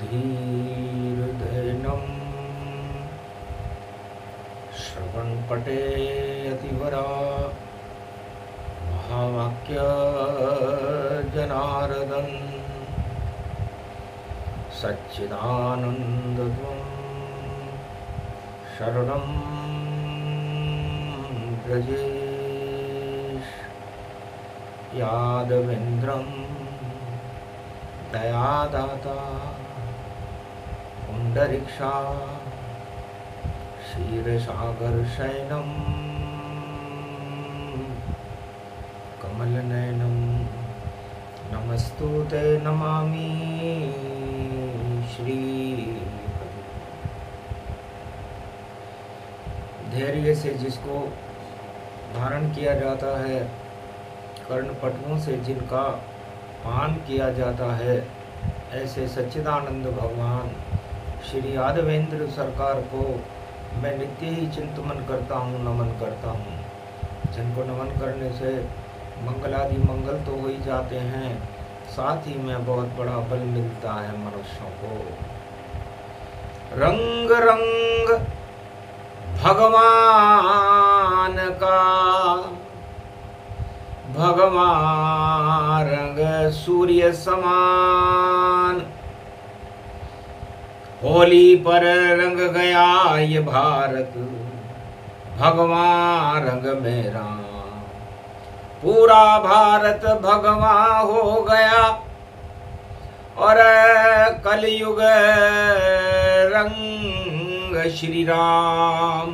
धीर्धैर्यं श्रवणपटे अतिवरा महावाक्य जनार्दन सच्चिदानन्दत्वं शरणं व्रजेश यादवेन्द्रं दयादाता पुण्डरीक्षा क्षीरसागरशयनं कमलनयनं नमस्तुते नमामि श्री। धैर्य से जिसको धारण किया जाता है, कर्णपटुओं से जिनका पान किया जाता है, ऐसे सच्चिदानंद भगवान श्री यादवेंद्र सरकार को मैं नित्य ही चिंतन करता हूँ, नमन करता हूँ। जिनको नमन करने से मंगलादि मंगल तो हो ही जाते हैं, साथ ही में बहुत बड़ा बल मिलता है मनुष्यों को। रंग रंग भगवान का, भगवान रंग सूर्य समान, होली पर रंग गया ये भारत, भगवान रंग मेरा पूरा भारत भगवान हो गया। और कलयुग रंग श्री राम,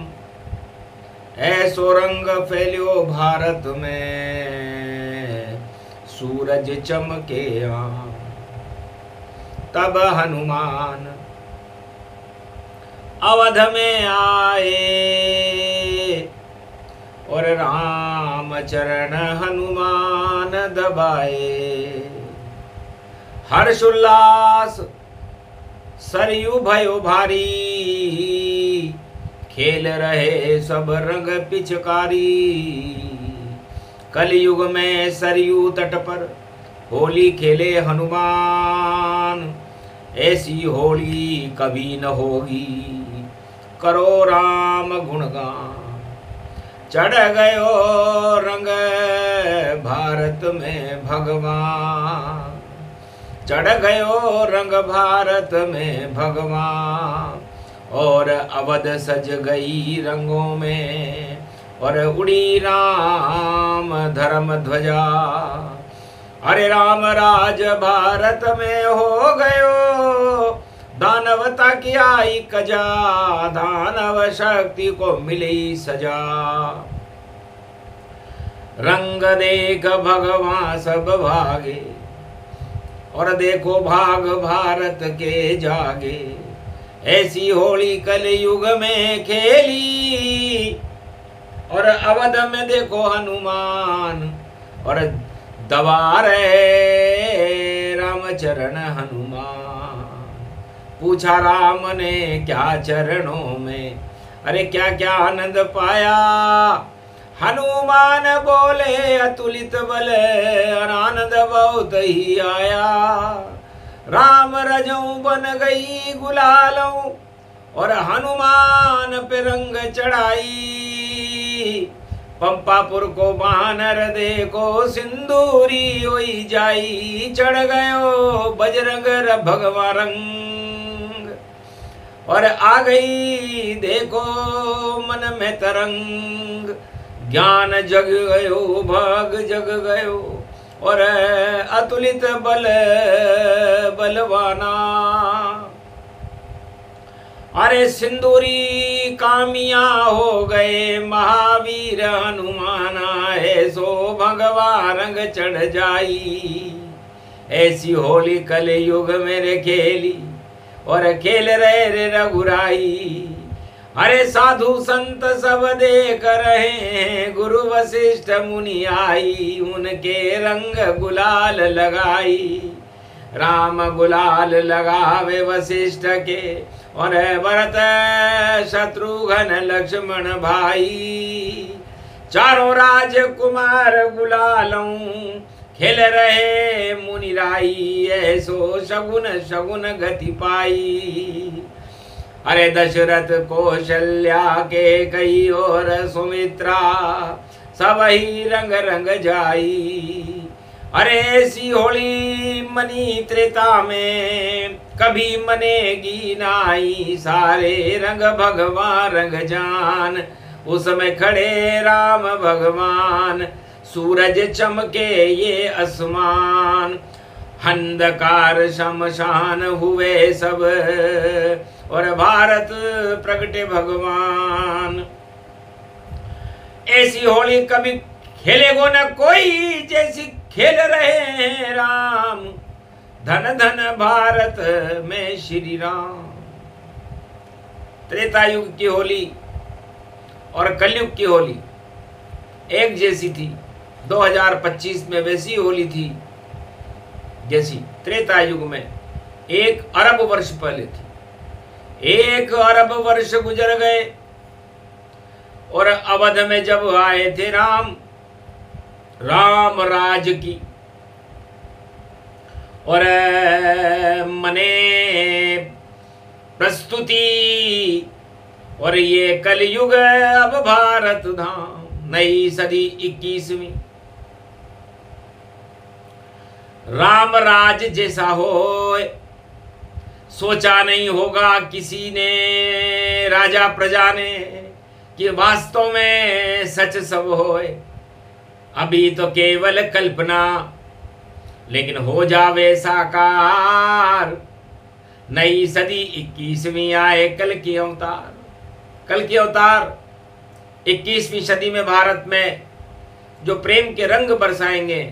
ऐसो रंग फैलियो भारत में, सूरज चमके तब हनुमान अवध में आए, और राम चरण हनुमान दबाए। हर्षोल्लास सरयू भयो भारी, खेल रहे सब रंग पिचकारी। कलयुग में सरयू तट पर होली खेले हनुमान, ऐसी होली कभी न होगी, करो राम गुणगान। चढ़ गयो रंग भारत में भगवान, चढ़ गयो रंग भारत में भगवान। और अवध सज गई रंगों में, और उड़ी राम धर्म ध्वजा। अरे राम राज भारत में हो गयो, दानवता की आई कजा, दानव शक्ति को मिली सजा। रंग देख भगवान सब भागे, और देखो भाग भारत के जागे। ऐसी होली कलयुग में खेली, और अवध में देखो हनुमान, और दबा रहे रामचरण हनुमान। पूछा राम ने क्या चरणों में, अरे क्या क्या आनंद पाया। हनुमान बोले अतुलित बल, आनंद बहुत ही आया। राम रजऊ बन गई गुलालों, और हनुमान पे रंग चढ़ाई। पंपापुर को बानर देखो सिंदूरी होई जाई। चढ़ गयो बजरंग भगवा रंग, और आ गई देखो मन में तरंग। ज्ञान जग गयो भाग जग गयो, और अतुलित बल बलवाना। अरे सिंदूरी कामिया हो गए महावीर हनुमाना, ऐसो भगवा रंग चढ़ जाई। ऐसी होली कलयुग मेरे खेली, और खेल रहे रे रघुराई। अरे साधु संत सब देख रहे हैं, गुरु वशिष्ठ मुनि आई। उनके रंग गुलाल लगाई, राम गुलाल लगावे वशिष्ठ के, और भरत शत्रुघ्न लक्ष्मण भाई। चारों राजकुमार गुलालों खेल रहे मुनिराई, ऐसो शगुन शगुन गति पाई। अरे दशरथ कौशल्या के कई और सुमित्रा, सब ही रंग रंग जाई। अरे ऐसी होली मनी त्रेता में, कभी मनेगी नाई। सारे रंग भगवान रंग जान, उसमें खड़े राम भगवान। सूरज चमके ये आसमान, अंधकार शमशान हुए सब, और भारत प्रगटे भगवान। ऐसी होली कभी खेलेगो न कोई, जैसी खेल रहे हैं राम। धन धन भारत में श्री राम। त्रेता युग की होली और कलयुग की होली एक जैसी थी। 2025 में वैसी होली थी जैसी त्रेता युग में 1 अरब वर्ष पहले थी। 1 अरब वर्ष गुजर गए और अवध में जब आए थे राम, राम राज की और मने प्रस्तुति, और ये कलयुग अब भारत धाम, नई सदी 21वीं। राम राज जैसा हो सोचा नहीं होगा किसी ने, राजा प्रजा ने, कि वास्तव में सच सब होए। अभी तो केवल कल्पना, लेकिन हो जावे साकार। नई सदी 21वीं आए कल की अवतार। कल की अवतार 21वीं सदी में भारत में जो प्रेम के रंग बरसाएंगे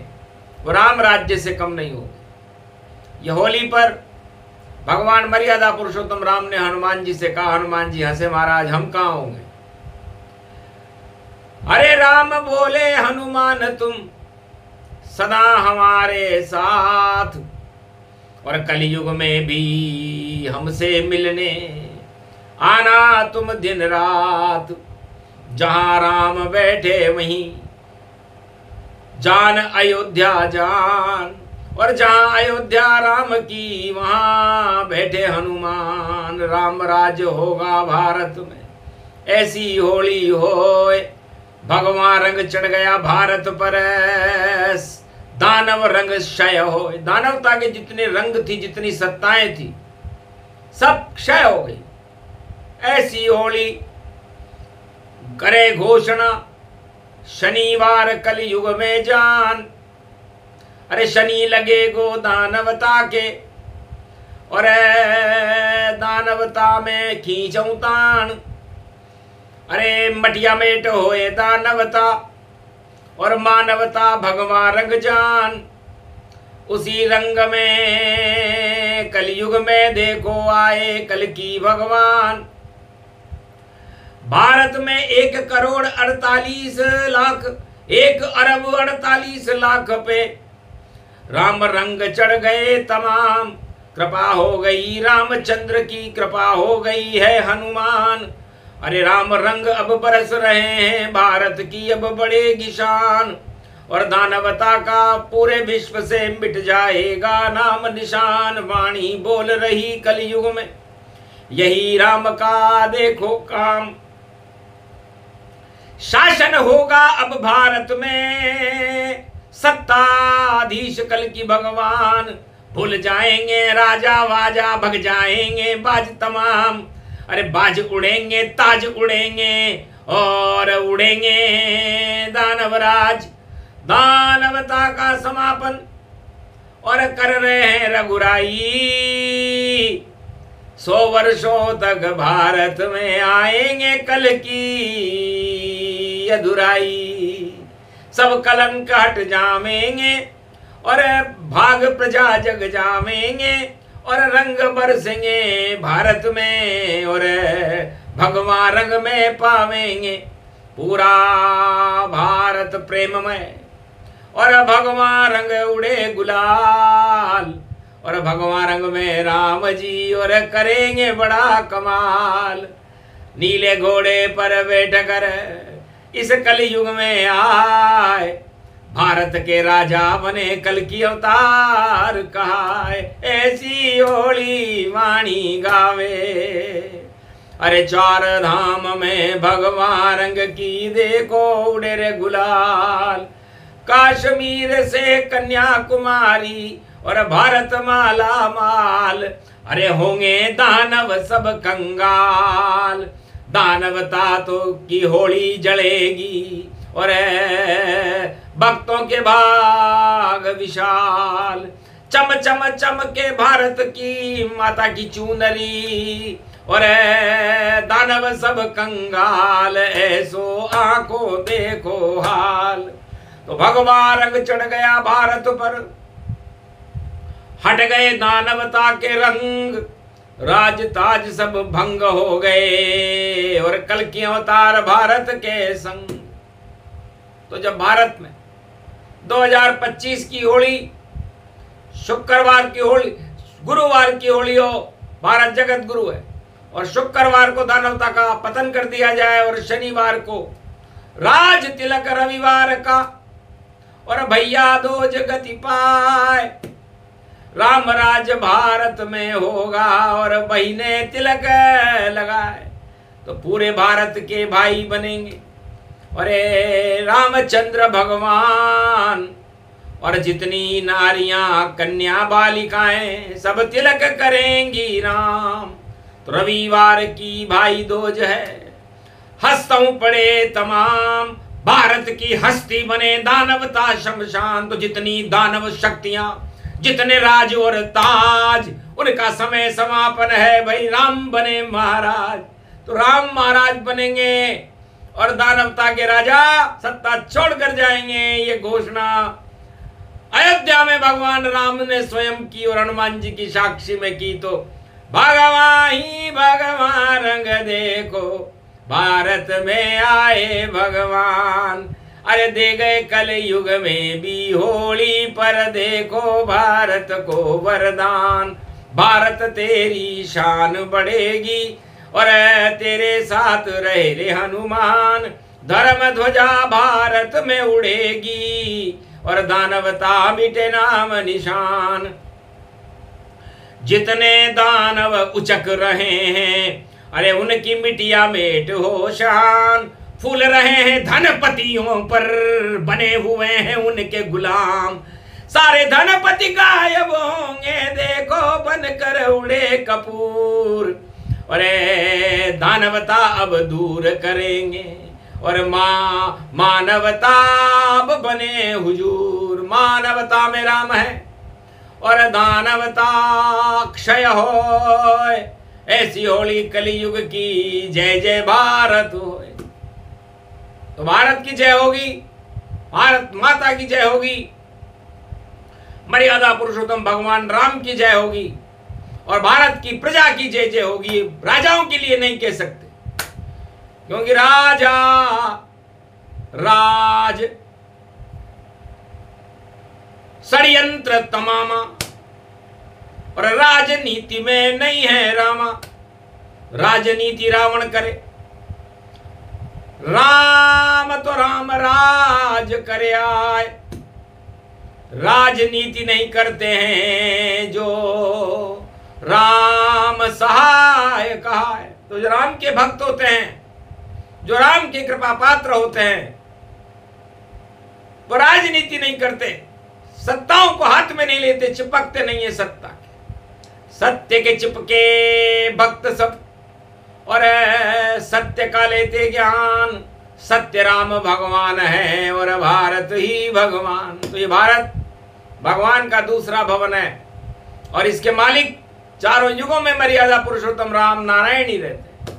वो राम राज्य से कम नहीं होगा। यह होली पर भगवान मर्यादा पुरुषोत्तम राम ने हनुमान जी से कहा, हनुमान जी हंसे महाराज हम कहाँ होंगे। अरे राम बोले हनुमान तुम सदा हमारे साथ, और कलयुग में भी हमसे मिलने आना तुम दिन रात। जहां राम बैठे वहीं जान अयोध्या जान, और जहां अयोध्या राम की वहां बैठे हनुमान। राम राज होगा भारत में, ऐसी होली होए। भगवान रंग चढ़ गया भारत पर, दानव रंग क्षय हो। दानवता के जितने रंग थी, जितनी सत्ताएं थी, सब क्षय हो गई। ऐसी होली करे घोषणा शनिवार कलयुग में जान। अरे शनि लगे गो दानवता के, और दानवता में खींचऊ तान। अरे मटिया मेट होए दानवता, और मानवता भगवान रंग जान। उसी रंग में कलयुग में देखो आए कल की भगवान। भारत में 1 करोड़ 48 लाख 1 अरब 48 लाख पे राम रंग चढ़ गए तमाम। कृपा हो गई रामचंद्र की, कृपा हो गई है हनुमान। अरे राम रंग अब बरस रहे हैं भारत की, अब बढ़ेगी शान। और दानवता का पूरे विश्व से मिट जाएगा नाम निशान। वाणी बोल रही कलयुग में यही राम का देखो काम। शासन होगा अब भारत में, सत्ताधीश कल की भगवान। भूल जाएंगे राजा वाजा, भग जाएंगे बाज तमाम। अरे बाज उड़ेंगे ताज उड़ेंगे, और उड़ेंगे दानवराज। दानवता का समापन और कर रहे हैं रघुराई। 100 वर्षों तक भारत में आएंगे कल की अधुराई। सब कलंक हट जावेंगे, और भाग प्रजा जग जावेंगे, और रंग बरसेंगे भारत में, और भगवान रंग में पावेंगे पूरा भारत प्रेममय। और भगवान रंग उड़े गुलाल, और भगवान रंग में राम जी और करेंगे बड़ा कमाल। नीले घोड़े पर बैठ कर इस कलयुग में आए, भारत के राजा बने कल की अवतार कहा है, ऐसी होली वाणी गावे। अरे चार धाम में भगवान रंग की देखो उड़े रे गुलाल, कश्मीर से कन्याकुमारी और भारत माला माल। अरे होंगे दानव सब कंगाल, दानवता तो की होली जलेगी और भक्तों के भाग विशाल। चम चम चम के भारत की माता की चुनरी और दानव सब कंगाल, ऐसो आंखों देखो हाल। तो भगवा रंग चढ़ गया भारत पर, हट गए दानवता के रंग, राज ताज सब भंग हो गए और कल की अवतार भारत के संग। तो जब भारत में 2025 की होली शुक्रवार की होली, गुरुवार की होली हो, भारत जगत गुरु है, और शुक्रवार को दानवता का पतन कर दिया जाए और शनिवार को राज तिलक रविवार का, और भैया दो जगति पाए, राम राज भारत में होगा और बहिने तिलक लगाए, तो पूरे भारत के भाई बनेंगे। अरे रामचंद्र भगवान और जितनी नारियां कन्या बालिकाएं सब तिलक करेंगी राम। तो रविवार की भाई दूज है, हंसतों पड़े तमाम, भारत की हस्ती बने दानवता शमशान। तो जितनी दानव शक्तियां, जितने राज और ताज, उनका समय समापन है भाई, राम बने महाराज। तो राम महाराज बनेंगे और दानवता के राजा सत्ता छोड़कर जाएंगे, ये घोषणा अयोध्या में भगवान राम ने स्वयं की और हनुमान जी की साक्षी में की। तो भगवान ही भगवान रंग देखो, भारत में आए भगवान। अरे दे गए कल युग में भी होली पर, देखो भारत को वरदान। भारत तेरी शान बढ़ेगी और तेरे साथ रहे रे हनुमान। धर्म ध्वजा भारत में उड़ेगी और दानवता मिटे नाम निशान। जितने दानव उचक रहे हैं, अरे उनकी मिटिया मेट हो शान। फूल रहे हैं धनपतियों पर, बने हुए हैं उनके गुलाम। सारे धनपति गायब होंगे, देखो बनकर उड़े कपूर। अरे दानवता अब दूर करेंगे और मानवता अब बने हुजूर। मानवता में राम है और दानवता क्षय होए, ऐसी होली कलियुग की जय जय भारत होए। तो भारत की जय होगी, भारत माता की जय होगी, मर्यादा पुरुषोत्तम भगवान राम की जय होगी और भारत की प्रजा की जय जय होगी। राजाओं के लिए नहीं कह सकते, क्योंकि राजा राज षड्यंत्र तमामा और राजनीति में नहीं है रामा। राजनीति रावण करे, राम तो राम राज करे आए। राजनीति नहीं करते हैं जो राम सहाय कहा है। तो जो राम के भक्त होते हैं, जो राम के कृपा पात्र होते हैं, वो राजनीति नहीं करते, सत्ताओं को हाथ में नहीं लेते, चिपकते नहीं है सत्ता के। सत्य के चिपके भक्त सब और सत्य का लेते ज्ञान। सत्य राम भगवान है और भारत ही भगवान। तो ये भारत भगवान का दूसरा भवन है और इसके मालिक चारों युगों में मर्यादा पुरुषोत्तम राम नारायण ही रहते।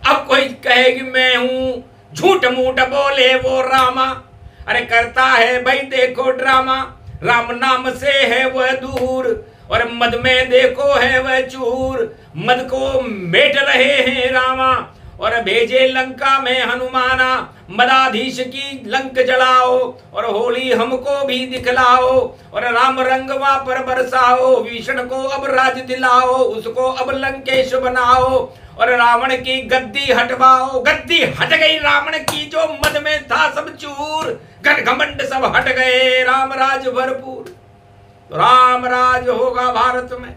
अब कोई कहे कि मैं हूं, झूठ मूठ बोले वो रामा। अरे करता है भाई देखो ड्रामा, राम नाम से है वह दूर और मद में देखो है वह चूर। मद को मेट रहे हैं रामा और भेजे लंका में हनुमाना। मदाधीश की लंक जलाओ और होली हमको भी दिखलाओ और राम रंग वहां पर बरसाओ। विष्णु को अब राज दिलाओ, उसको अब लंकेश बनाओ और रावण की गद्दी हटवाओ। गद्दी हट गई रावण की, जो मद में था सब चूर। घमंड सब हट गए, राम राज भरपूर। तो राम राज होगा भारत में।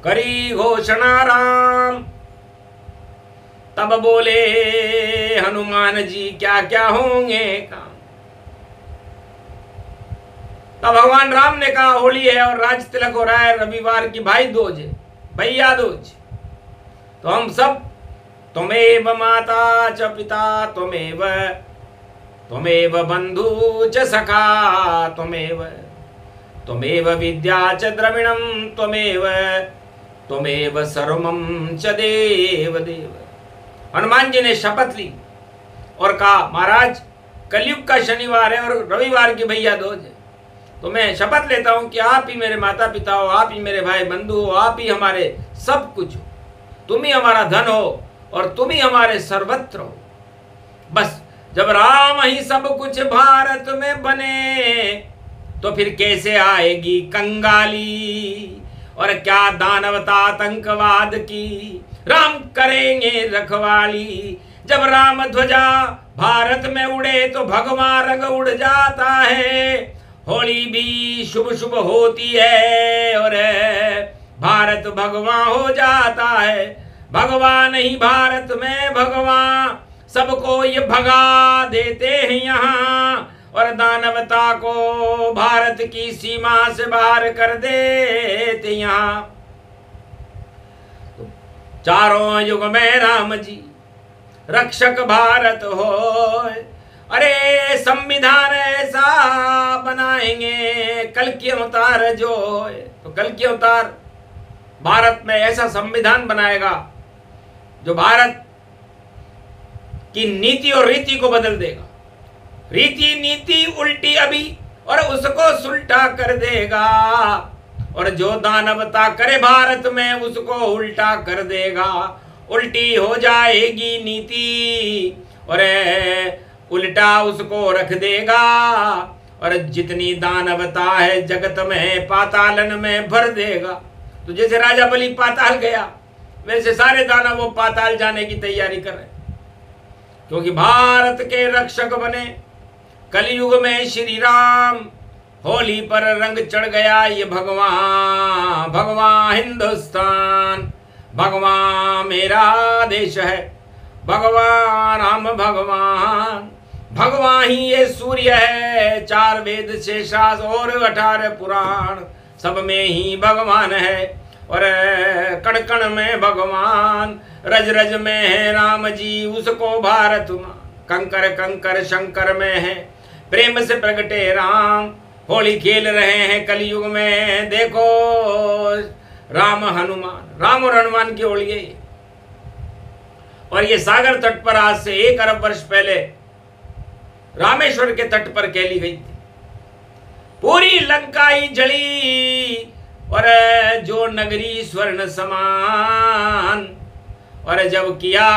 करी घोषणा राम, तब बोले हनुमान जी क्या क्या होंगे काम। तब भगवान राम ने कहा होली है और राज तिलक हो रहा है, रविवार की भाई दूज है, भैया दूज। तो हम सब त्वमेव माता च पिता त्वमेव, त्वमेव बंधु च सखा त्वमेव, त्वमेव विद्या च द्रविणम त्वमेव, त्वमेव सर्वम च देव देव। हनुमान जी ने शपथ ली और कहा महाराज कलयुग का शनिवार है और रविवार की भैया दूज है, तो मैं शपथ लेता हूं कि आप ही मेरे माता पिता हो, आप ही मेरे भाई बंधु हो, आप ही हमारे सब कुछ हो, तुम ही हमारा धन हो और तुम ही हमारे सर्वत्र हो। बस जब राम ही सब कुछ भारत में बने तो फिर कैसे आएगी कंगाली और क्या दानवता आतंकवाद की, राम करेंगे रखवाली। जब राम ध्वजा भारत में उड़े तो भगवा रंग उड़ जाता है, होली भी शुभ शुभ होती है और भारत भगवा हो जाता है। भगवा नहीं भारत में भगवा, सबको ये भगा देते हैं यहाँ और दानवता को भारत की सीमा से बाहर कर देते यहाँ। तो चारों युग में राम जी रक्षक भारत हो, अरे संविधान ऐसा बनाएंगे कल की अवतार जो है, तो कल की अवतार भारत में ऐसा संविधान बनाएगा जो भारत की नीति और रीति को बदल देगा। रीति नीति उल्टी अभी और उसको सुलटा कर देगा, और जो दानवता करे भारत में उसको उल्टा कर देगा। उल्टी हो जाएगी नीति और उल्टा उसको रख देगा, और जितनी दानवता है जगत में पातालन में भर देगा। तो जैसे राजा बलि पाताल गया वैसे सारे दानव वो पाताल जाने की तैयारी कर रहे, क्योंकि भारत के रक्षक बने कलयुग में श्री राम। होली पर रंग चढ़ गया ये भगवान, भगवान हिंदुस्तान, भगवान मेरा देश है, भगवान राम भगवान। भगवान ही ये सूर्य है, 4 वेद से शास्त्र और 18 पुराण, सब में ही भगवान है। और कण कण में भगवान, रज रज में है राम जी, उसको भारत मां। कंकर कंकर शंकर में है, प्रेम से प्रगटे राम। होली खेल रहे हैं कलयुग में, देखो राम हनुमान, राम और हनुमान की होली है। और ये सागर तट पर आज से 1 अरब वर्ष पहले रामेश्वर के तट पर खेली गई थी। पूरी लंका ही जली और जो नगरी स्वर्ण समान, और जब किया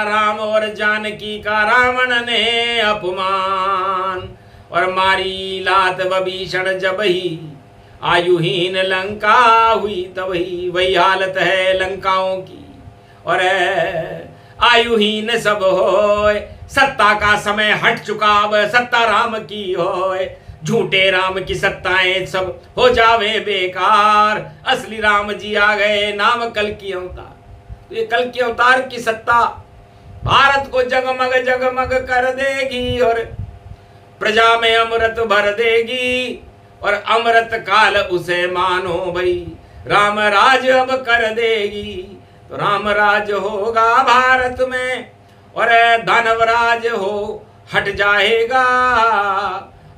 राम और जानकी का रावण ने अपमान, और मारी लात विभीषण जब ही आयुहीन लंका हुई तभी। वही हालत है लंकाओं की और आयुहीन सब होए। सत्ता का समय हट चुका, अब सत्ता राम की होए। झूठे राम की सत्ताएं सब हो जावे बेकार, असली राम जी आ गए, नाम कल की अवतार। तो ये कल की अवतार की सत्ता भारत को जगमग जगमग कर देगी और प्रजा में अमृत भर देगी, और अमृत काल उसे मानो भाई राम राज अब कर देगी। तो राम राज होगा भारत में और दानवराज हो हट जाएगा,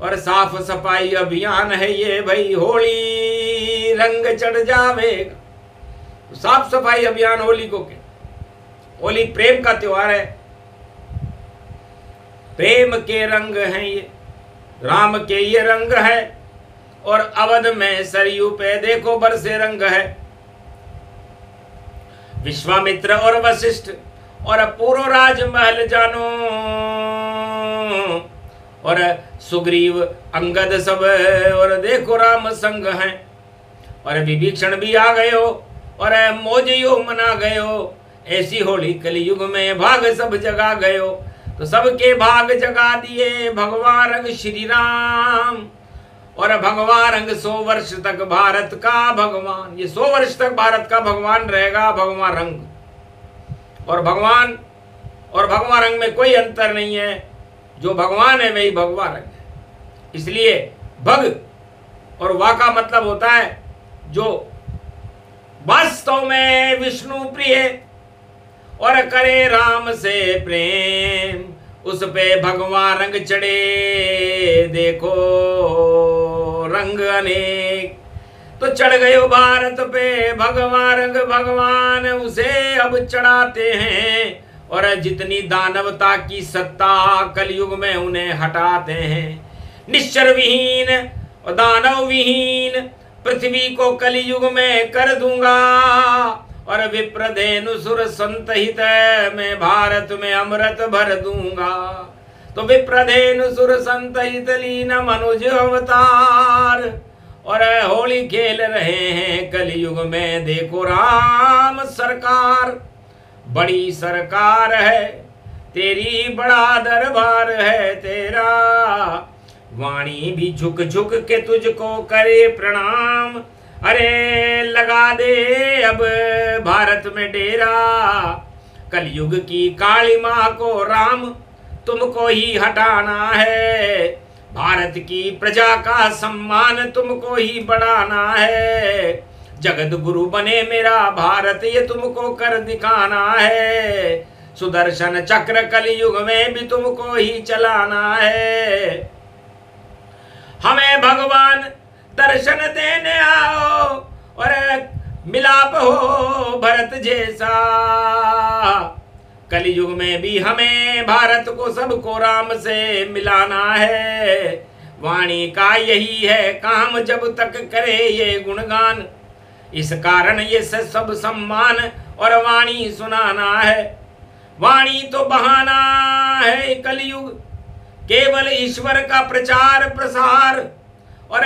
और साफ सफाई अभियान है ये भाई, होली रंग चढ़ जावेगा। तो साफ सफाई अभियान होली को के, होली प्रेम का त्योहार है, प्रेम के रंग हैं ये, राम के ये रंग है। और अवध में सरयू पे देखो बरसे रंग है। विश्वामित्र और वशिष्ठ और पूर्व राजमहल जानो, और सुग्रीव अंगद सब और देखो राम संग हैं। और विभीषण भी आ गयो और मौज यो मना गयो, ऐसी होली कलयुग में भाग सब जगा गयो। तो सबके भाग जगा दिए भगवान रंग श्री राम। और भगवान रंग 100 वर्ष तक भारत का भगवान, ये 100 वर्ष तक भारत का भगवान रहेगा भगवान रंग। और भगवान रंग में कोई अंतर नहीं है, जो भगवान है वही भगवान रंग है। इसलिए भग और वा का मतलब होता है जो वास्तव में विष्णु प्रिय और करे राम से प्रेम, उस पे भगवान रंग चढ़े देखो रंग अनेक। तो चढ़ गए भारत पे भगवान रंग, भगवान उसे अब चढ़ाते हैं। और जितनी दानवता की सत्ता कलयुग में उन्हें हटाते हैं। निश्चर विहीन और दानव विहीन पृथ्वी को कलयुग में कर दूंगा। और विप्रधेनु सुर संतहित में भारत में अमृत भर दूंगा। तो विप्रधेनु सुर संतहित लीन मनुज अवतार। और होली खेल रहे हैं कलयुग में देखो राम सरकार। बड़ी सरकार है तेरी, बड़ा दरबार है तेरा। वाणी भी झुक झुक के तुझको करे प्रणाम। अरे लगा दे अब भारत में डेरा। कलयुग की काली माँ को राम तुमको ही हटाना है। भारत की प्रजा का सम्मान तुमको ही बढ़ाना है। जगत गुरु बने मेरा भारत ये तुमको कर दिखाना है। सुदर्शन चक्र कलयुग में भी तुमको ही चलाना है। हमें भगवान दर्शन देने आओ और मिलाप हो भरत जैसा। कलयुग में भी हमें भारत को सबको राम से मिलाना है। वाणी का यही है काम जब तक करे ये गुणगान। इस कारण ये सब सम्मान और वाणी सुनाना है। वाणी तो बहाना है कलयुग, केवल ईश्वर का प्रचार प्रसार। और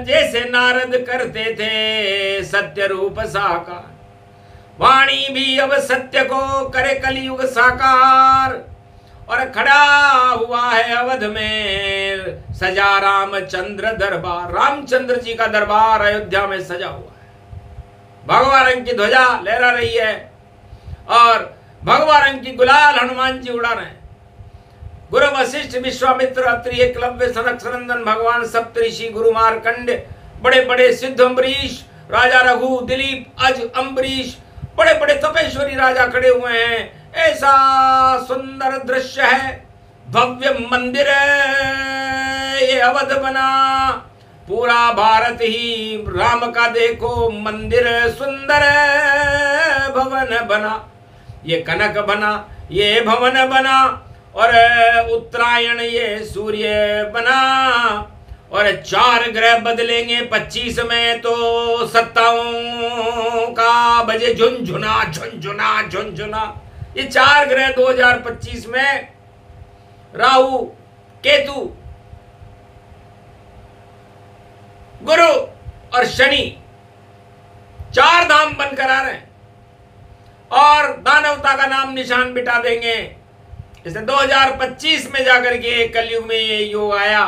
जैसे नारद करते थे सत्य रूप साकार, वाणी भी अब सत्य को करे कलयुग साकार। और खड़ा हुआ है अवध में सजा रामचंद्र दरबार। रामचंद्र जी का दरबार अयोध्या में सजा हुआ है। भगवा रंग की ध्वजा लहरा रही है और भगवा रंग की गुलाल हनुमान जी उड़ा रहे हैं। गुरु वशिष्ठ विश्वामित्र अत्रि एकलव्य सनक सनंदन भगवान सप्तऋषि गुरु मार्कंड, बड़े बड़े सिद्ध अम्बरीश, राजा रघु, दिलीप, अज, अम्बरीश, बड़े बड़े तपेश्वरी राजा खड़े हुए हैं। ऐसा सुंदर दृश्य है, भव्य मंदिर ये अवध बना। पूरा भारत ही राम का देखो मंदिर, सुंदर भवन बना। ये कनक बना, ये भवन बना और उत्तरायण ये सूर्य बना। और 4 ग्रह बदलेंगे 25 में तो 57 का बजे झुनझुना झुनझुना झुनझुना। ये 4 ग्रह 2025 में राहु, केतु, गुरु और शनि 4 धाम बनकर आ रहे हैं और दानवता का नाम निशान मिटा देंगे। इसे 2025 में जाकर के कलयुग में ये योग आया।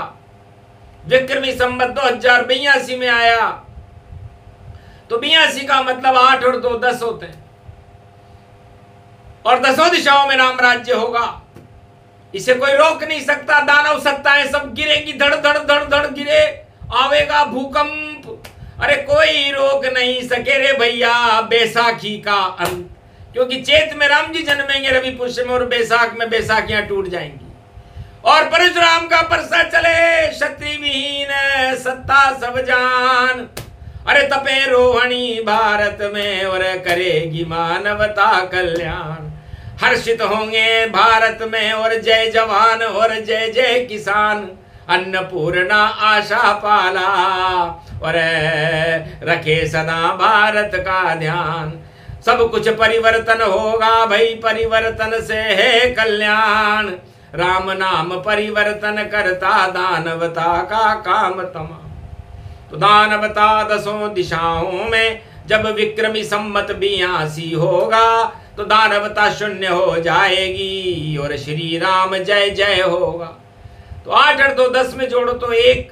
विक्रमी संवत 2082 में आया। तो 82 का मतलब 8 और 2 10 होते हैं और 10 दिशाओं में राम राज्य होगा। इसे कोई रोक नहीं सकता। दानव सत्ताएं सब गिरेंगी, धड़ धड़ धड़ धड़ गिरे, आवेगा भूकंप। अरे कोई रोक नहीं सके रे भैया बैसाखी का अंत, क्योंकि चैत में राम जी जन्मेंगे रवि पुष्य में और बैसाख में बैसाखियां टूट जाएंगी। और परशुराम का परसा चले, क्षत्रिय विहीन सत्ता सब जान। अरे तपे रोहिणी भारत में और करेगी मानवता कल्याण। हर्षित होंगे भारत में और जय जवान और जय जय किसान। अन्नपूर्णा आशा पाला और रखे सदा भारत का ध्यान। सब कुछ परिवर्तन होगा भाई, परिवर्तन से है कल्याण। राम नाम परिवर्तन करता दानवता का काम तमाम। तो दानवता 10 दिशाओं में जब विक्रमी संवत 82 होगा, तो दानवता शून्य हो जाएगी और श्री राम जय जय होगा। तो 8 और 2 10 में जोड़ो तो 1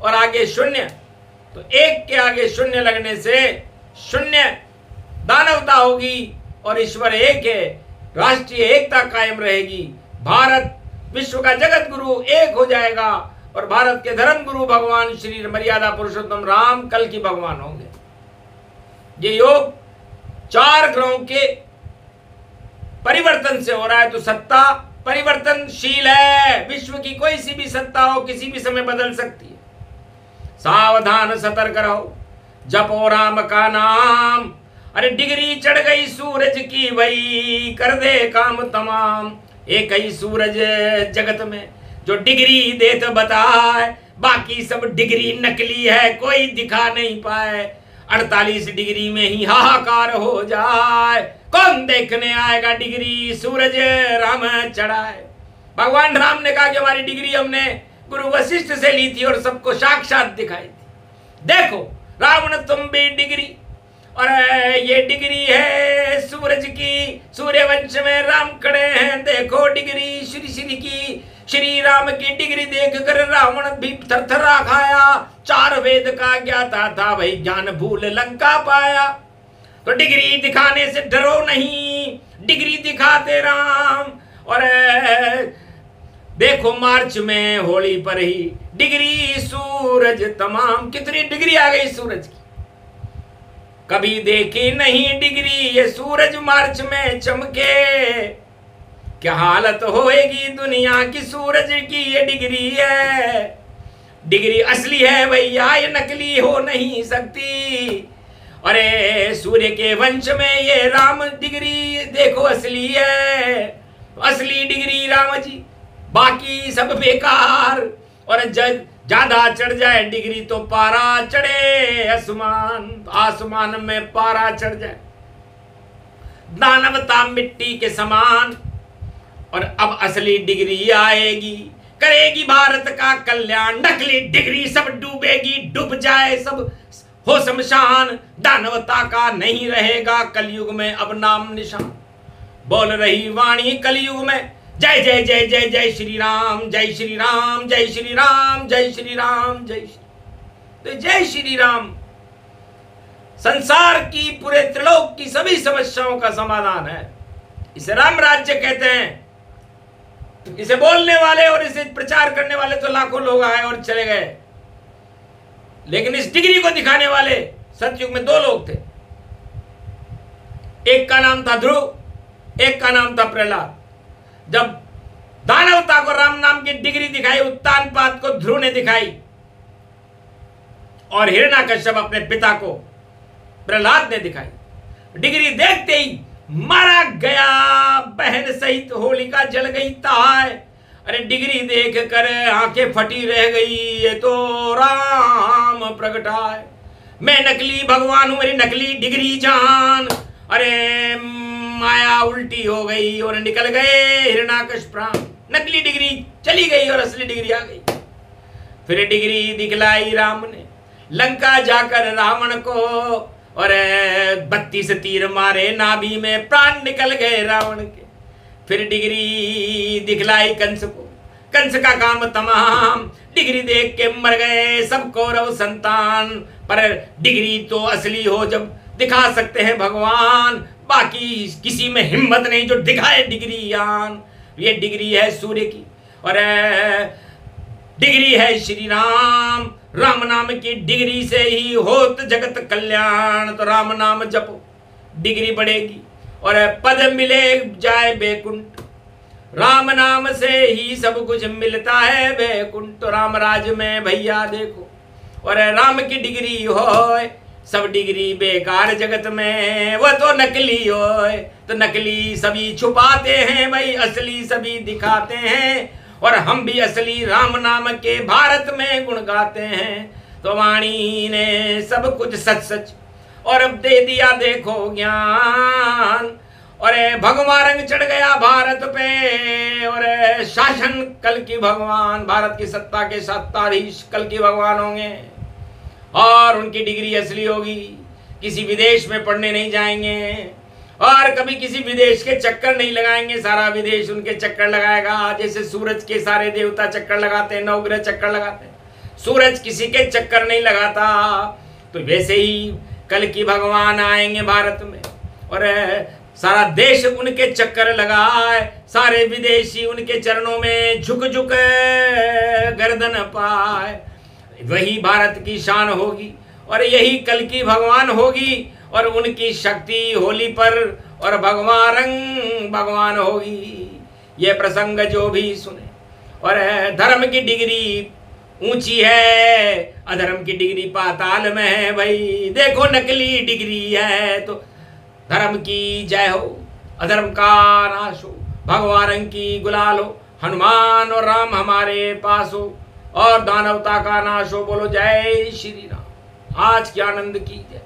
और आगे शून्य, तो 1 के आगे शून्य लगने से शून्य दानवता होगी और ईश्वर एक है, राष्ट्रीय एकता कायम रहेगी, भारत विश्व का जगत गुरु एक हो जाएगा और भारत के धर्म गुरु भगवान श्री मर्यादा पुरुषोत्तम राम कल की भगवान होंगे। ये योग 4 ग्रहों के परिवर्तन से हो रहा है, तो सत्ता परिवर्तनशील है, विश्व की कोई सी भी सत्ता हो किसी भी समय बदल सकती है। सावधान सतर्क रहो, जपो राम का नाम, अरे डिग्री चढ़ गई सूरज की वही कर दे काम तमाम। एक ही सूरज जगत में जो डिग्री दे तो बताए, बाकी सब डिग्री नकली है, कोई दिखा नहीं पाए। 48 डिग्री में ही हाहाकार हो जाए, कौन देखने आएगा डिग्री सूरज राम चढ़ाए। भगवान राम ने कहा कि हमारी डिग्री हमने गुरु वशिष्ठ से ली थी और सबको साक्षात दिखाई थी। देखो रावण तुम भी डिग्री, और ये डिग्री है सूरज की, सूर्य वंश में राम खड़े हैं, देखो डिग्री श्री श्री की। श्री राम की डिग्री देखकर रावण भी थरथरा खाया, 4 वेद का ज्ञाता था भाई, ज्ञान भूल लंका पाया। तो डिग्री दिखाने से डरो नहीं, डिग्री दिखाते राम। और देखो मार्च में होली पर ही डिग्री सूरज तमाम, कितनी डिग्री आ गई सूरज की, कभी देखी नहीं डिग्री ये सूरज मार्च में चमके। क्या हालत होएगी दुनिया की सूरज की ये डिग्री है। डिग्री असली है भैया, ये नकली हो नहीं सकती। अरे सूर्य के वंश में ये राम डिग्री देखो असली है, असली डिग्री राम जी, बाकी सब बेकार। और ज्यादा चढ़ जाए डिग्री तो पारा चढ़े आसमान, आसमान में पारा चढ़ जाए, दानवता मिट्टी के समान। और अब असली डिग्री आएगी, करेगी भारत का कल्याण, नकली डिग्री सब डूबेगी, डूब जाए सब हो शमशान, दानवता का नहीं रहेगा कलयुग में अब नाम निशान। बोल रही वाणी कलयुग में जय जय जय जय जय श्री राम, जय श्री राम, जय श्री राम, जय श्री राम, जय श्री। तो जय श्री राम संसार की, पूरे त्रिलोक की सभी समस्याओं का समाधान है। इसे राम राज्य कहते हैं। इसे बोलने वाले और इसे प्रचार करने वाले तो लाखों लोग आए और चले गए, लेकिन इस डिग्री को दिखाने वाले सतयुग में 2 लोग थे। एक का नाम था ध्रुव, एक का नाम था प्रहलाद। जब दानवता को राम नाम की डिग्री दिखाई, उत्तानपाद को ध्रुव ने दिखाई और हिरण्याकश्यप अपने पिता को प्रहलाद ने दिखाई। डिग्री देखते ही मारा गया, बहन सहित होलिका जल गई ताय। अरे डिग्री देख कर आंखें फटी रह गई, ये तो राम प्रगटाए। मैं नकली भगवान हूं, मेरी नकली डिग्री जान। अरे माया उल्टी हो गई और निकल गए हिरण्याकश्यप प्राण। नकली डिग्री चली गई और असली डिग्री आ गई। फिर डिग्री दिखलाई राम ने लंका जाकर रावण को, और 32 तीर मारे नाभि में, प्राण निकल गए रावण के। फिर डिग्री दिखलाई कंस को, कंस का काम तमाम, डिग्री देख के मर गए सब कौरव संतान। पर डिग्री तो असली हो जब दिखा सकते हैं भगवान, बाकी किसी में हिम्मत नहीं जो दिखाए डिग्री यान। ये डिग्री है सूर्य की और डिग्री है श्री राम। राम नाम की डिग्री से ही होत जगत कल्याण। तो राम नाम जपो, डिग्री बढ़ेगी और पद मिले जाए बैकुंठ। राम नाम से ही सब कुछ मिलता है बैकुंठ। तो राम राज में भैया देखो, और राम की डिग्री हो, सब डिग्री बेकार जगत में, वो तो नकली हो। तो नकली सभी छुपाते हैं भाई, असली सभी दिखाते हैं। और हम भी असली राम नाम के भारत में गुण गाते हैं। तो वाणी ने सब कुछ सच सच और अब दे दिया देखो ज्ञान। और भगवा रंग चढ़ गया भारत पे, और शासन कल की भगवान, भारत की सत्ता के सत्ताधीश कल की भगवान होंगे। और उनकी डिग्री असली होगी, किसी विदेश में पढ़ने नहीं जाएंगे। और कभी किसी विदेश के चक्कर नहीं लगाएंगे, सारा विदेश उनके चक्कर लगाएगा। जैसे सूरज के सारे देवता चक्कर लगाते हैं, नवग्रह चक्कर लगाते हैं, सूरज किसी के चक्कर नहीं लगाता। तो वैसे ही कल की भगवान आएंगे भारत में और सारा देश उनके चक्कर लगाए, सारे विदेशी उनके चरणों में झुक झुक गर्दन पाए। वही भारत की शान होगी और यही कल की भगवान होगी और उनकी शक्ति होली पर और भगवान होगी। ये प्रसंग जो भी सुने, और धर्म की डिग्री ऊंची है, अधर्म की डिग्री पाताल में है। भाई देखो नकली डिग्री है तो धर्म की जय हो, अधर्म का नाश हो, भगवान की गुलाल हो, हनुमान और राम हमारे पास हो और दानवता का नाश हो। बोलो जय श्री राम। आज के आनंद की जय।